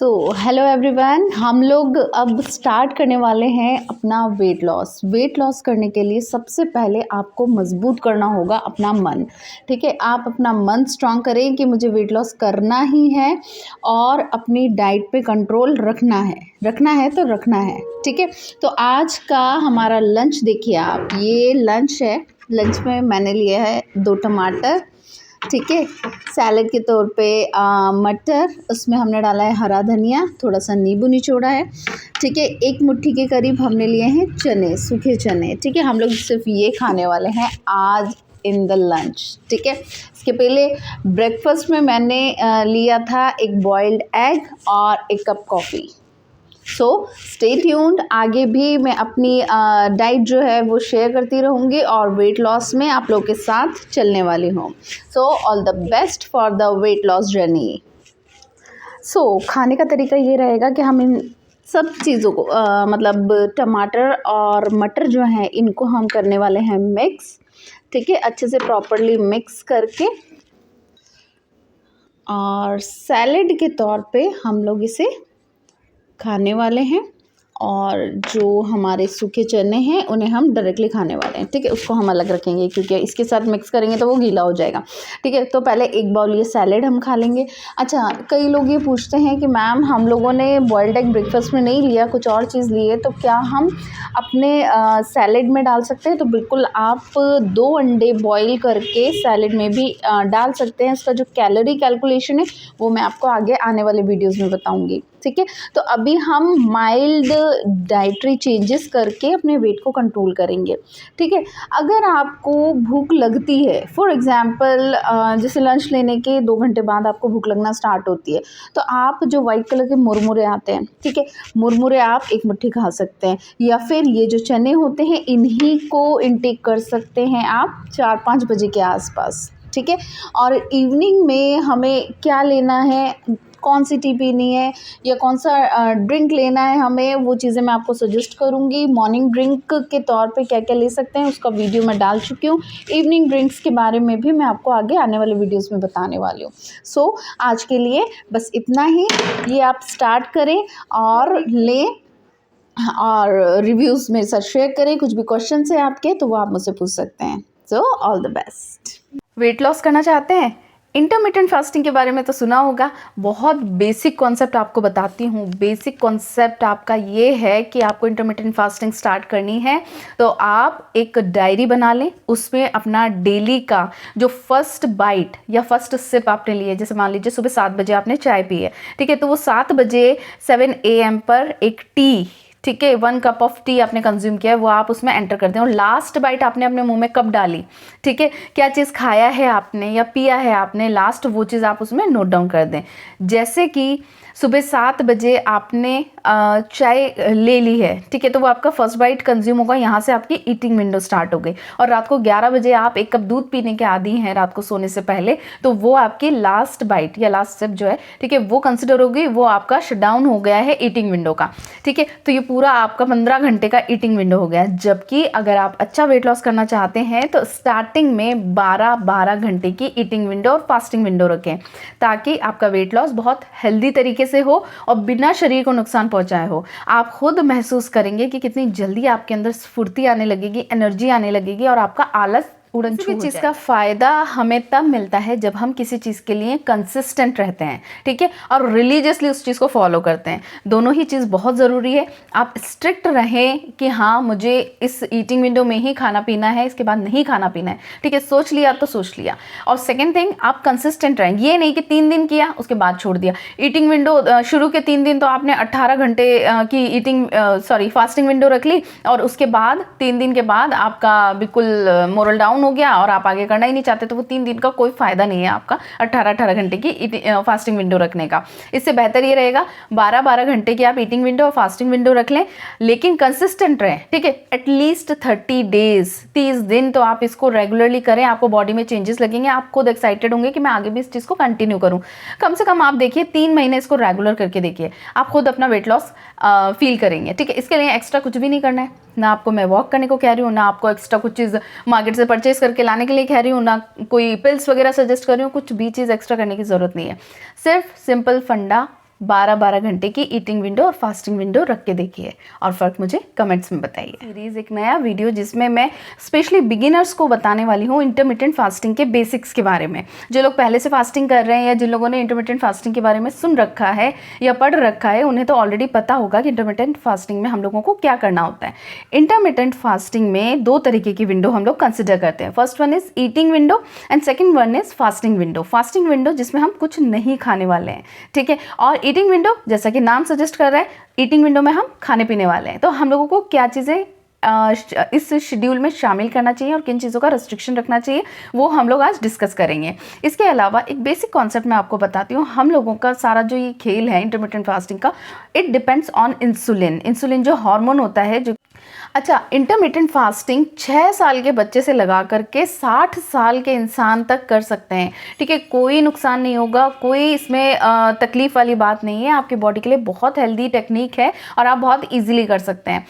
Hello everyone, हम लोग अब स्टार्ट करने वाले हैं अपना वेट लॉस करने के लिए सबसे पहले आपको मजबूत करना होगा अपना मन। ठीक है, आप अपना मन स्ट्रांग करें कि मुझे वेट लॉस करना ही है और अपनी डाइट पे कंट्रोल रखना है तो रखना है। ठीक है, तो आज का हमारा लंच देखिए आप, ये लंच है। लंच में मैंने लिया है 2 टमाटर, ठीक है, सैलेड के तौर पे मटर, उसमें हमने डाला है हरा धनिया, थोड़ा सा नींबू निचोड़ा है। ठीक है, 1 मुट्ठी के करीब हमने लिए हैं चने, सूखे चने। ठीक है, हम लोग सिर्फ ये खाने वाले हैं आज इन द लंच। ठीक है, इसके पहले ब्रेकफास्ट में मैंने लिया था 1 बॉइल्ड एग और 1 cup coffee. So stay tuned, आगे भी मैं अपनी डाइट जो है वो शेयर करती रहूँगी और वेट लॉस में आप लोग के साथ चलने वाली हूँ। So all the best for the weight loss journey. So खाने का तरीका ये रहेगा कि हम इन सब चीज़ों को मतलब टमाटर और मटर जो हैं इनको हम करने वाले हैं मिक्स। ठीक है, अच्छे से प्रॉपरली मिक्स करके, और सैलेड के तौर पे हम लोग इसे खाने वाले हैं। और जो हमारे सूखे चने हैं उन्हें हम डायरेक्टली खाने वाले हैं। ठीक है, उसको हम अलग रखेंगे क्योंकि इसके साथ मिक्स करेंगे तो वो गीला हो जाएगा। ठीक है, तो पहले 1 बाउल ये सैलेड हम खा लेंगे। अच्छा, कई लोग ये पूछते हैं कि मैम हम लोगों ने बॉइल्ड एग ब्रेकफास्ट में नहीं लिया, कुछ और चीज़ लिए, तो क्या हम अपने सैलेड में डाल सकते हैं? तो बिल्कुल, आप 2 अंडे बॉईल करके सैलेड में भी डाल सकते हैं। इसका जो कैलोरी कैलकुलेशन है वो मैं आपको आगे आने वाले वीडियोज़ में बताऊँगी। ठीक है, तो अभी हम माइल्ड डाइटरी चेंजेस करके अपने वेट को कंट्रोल करेंगे। ठीक है, अगर आपको भूख लगती है, फॉर एग्जांपल जैसे लंच लेने के 2 घंटे बाद आपको भूख लगना स्टार्ट होती है, तो आप जो वाइट कलर के मुरमुरे आते हैं, ठीक है, मुरमुरे आप 1 मुट्ठी खा सकते हैं, या फिर ये जो चने होते हैं इन्हीं को इंटेक कर सकते हैं आप 4-5 बजे के आसपास। ठीक है, और इवनिंग में हमें क्या लेना है, कौन सी टी पीनी है या कौन सा ड्रिंक लेना है हमें, वो चीज़ें मैं आपको सजेस्ट करूँगी। मॉर्निंग ड्रिंक के तौर पे क्या क्या ले सकते हैं उसका वीडियो मैं डाल चुकी हूँ। इवनिंग ड्रिंक्स के बारे में भी मैं आपको आगे आने वाले वीडियोस में बताने वाली हूँ। सो आज के लिए बस इतना ही, ये आप स्टार्ट करें और लें और रिव्यूज़ मेरे साथ शेयर करें। कुछ भी क्वेश्चन है आपके तो वो आप मुझसे पूछ सकते हैं। सो all the best. Weight loss करना चाहते हैं? इंटरमिटेंट फास्टिंग के बारे में तो सुना होगा। बहुत बेसिक कॉन्सेप्ट आपको बताती हूँ। बेसिक कॉन्सेप्ट आपका ये है कि आपको इंटरमिटेंट फास्टिंग स्टार्ट करनी है तो आप एक डायरी बना लें, उसमें अपना डेली का जो फर्स्ट बाइट या फर्स्ट सिप आपने लिए, जैसे मान लीजिए सुबह 7 बजे आपने चाय पी है, ठीक है, तो वो 7 बजे 7 AM पर एक टी, ठीक है, 1 कप ऑफ टी आपने कंज्यूम किया है, वो आप उसमें एंटर कर दें। और लास्ट बाइट आपने अपने मुंह में कब डाली, ठीक है, क्या चीज़ खाया है आपने या पिया है आपने, लास्ट वो चीज़ आप उसमें नोट डाउन कर दें। जैसे कि सुबह 7 बजे आपने चाय ले ली है, ठीक है, तो वो आपका फर्स्ट बाइट कंज्यूम होगा, यहाँ से आपकी ईटिंग विंडो स्टार्ट हो गई। और रात को 11 बजे आप 1 कप दूध पीने के आदी हैं रात को सोने से पहले, तो वो आपकी लास्ट बाइट या लास्ट सिप जो है, ठीक है, वो कंसिडर होगी, वो आपका शट डाउन हो गया है ईटिंग विंडो का। ठीक है, तो ये पूरा आपका 15 घंटे का ईटिंग विंडो हो गया है। जबकि अगर आप अच्छा वेट लॉस करना चाहते हैं तो स्टार्टिंग में 12 घंटे की ईटिंग विंडो और फास्टिंग विंडो रखें, ताकि आपका वेट लॉस बहुत हेल्दी तरीके से हो और बिना शरीर को नुकसान पहुंचाए हो। आप खुद महसूस करेंगे कि कितनी जल्दी आपके अंदर स्फूर्ति आने लगेगी, एनर्जी आने लगेगी और आपका आलस उड़न छू हो जाएगा। चीज़ का फ़ायदा हमें तब मिलता है जब हम किसी चीज़ के लिए कंसिस्टेंट रहते हैं, ठीक है, और रिलीजियसली उस चीज़ को फॉलो करते हैं। दोनों ही चीज़ बहुत ज़रूरी है। आप स्ट्रिक्ट रहें कि हाँ मुझे इस ईटिंग विंडो में ही खाना पीना है, इसके बाद नहीं खाना पीना है, ठीक है, सोच लिया तो सोच लिया। और सेकेंड थिंग, आप कंसिस्टेंट रहें, ये नहीं कि 3 दिन किया उसके बाद छोड़ दिया। ईटिंग विंडो शुरू के 3 दिन तो आपने 18 घंटे की फास्टिंग विंडो रख ली और उसके बाद 3 दिन के बाद आपका बिल्कुल मोरल डाउन हो गया और आप आगे करना ही नहीं चाहते, तो वो 3 दिन का कोई फायदा नहीं है आपका 18 घंटे की फास्टिंग विंडो रखने का। इससे बेहतर ये रहेगा 12 घंटे की आप ईटिंग विंडो और फास्टिंग विंडो रख लें, लेकिन कंसिस्टेंट रहें। ठीक है, एटलीस्ट 30 डेज, 30 दिन तो आप इसको रेगुलरली करें। आपको बॉडी में चेंजेस लगेंगे, आप खुद एक्साइटेड होंगे कि मैं आगे भी इस चीज़ को कंटिन्यू करूं। कम से कम आप देखिए 3 महीने इसको रेगुलर करके देखिए, आप खुद अपना वेट लॉस फील करेंगे। ठीक है, इसके लिए एक्स्ट्रा कुछ भी नहीं करना है, ना आपको मैं वॉक करने को कह रही हूँ, ना आपको एक्स्ट्रा कुछ चीज़ मार्केट से परचेज करके लाने के लिए कह रही हूँ, ना कोई पिल्स वगैरह सजेस्ट कर रही हूँ। कुछ भी चीज़ एक्स्ट्रा करने की ज़रूरत नहीं है। सिर्फ सिंपल फंडा 12-12 घंटे की ईटिंग विंडो और फास्टिंग विंडो रख के देखिए और फ़र्क मुझे कमेंट्स में बताइए। सीरीज़ एक नया वीडियो जिसमें मैं स्पेशली बिगिनर्स को बताने वाली हूँ इंटरमिटेंट फास्टिंग के बेसिक्स के बारे में। जो लोग पहले से फास्टिंग कर रहे हैं या जिन लोगों ने इंटरमिटेंट फास्टिंग के बारे में सुन रखा है या पढ़ रखा है, उन्हें तो ऑलरेडी पता होगा कि इंटरमिटेंट फास्टिंग में हम लोगों को क्या करना होता है। इंटरमिटेंट फास्टिंग में 2 तरीके की विंडो हम लोग कंसिडर करते हैं। First one is eating window and second one is fasting window. Fasting window जिसमें हम कुछ नहीं खाने वाले हैं, ठीक है। और ईटिंग विंडो जैसा कि नाम सजेस्ट कर रहा है, ईटिंग विंडो में हम खाने पीने वाले हैं। तो हम लोगों को क्या चीज़ें इस शेड्यूल में शामिल करना चाहिए और किन चीज़ों का रेस्ट्रिक्शन रखना चाहिए, वो हम लोग आज डिस्कस करेंगे। इसके अलावा एक बेसिक कॉन्सेप्ट मैं आपको बताती हूँ। हम लोगों का सारा जो ये खेल है इंटरमिटेंट फास्टिंग का, it depends on insulin. Insulin जो हार्मोन होता है जो अच्छा, इंटरमिटेंट फास्टिंग 6 साल के बच्चे से लगा करके 60 साल के इंसान तक कर सकते हैं, ठीक है। कोई नुकसान नहीं होगा, कोई इसमें तकलीफ़ वाली बात नहीं है। आपकी बॉडी के लिए बहुत हेल्दी टेक्निक है और आप बहुत इजीली कर सकते हैं।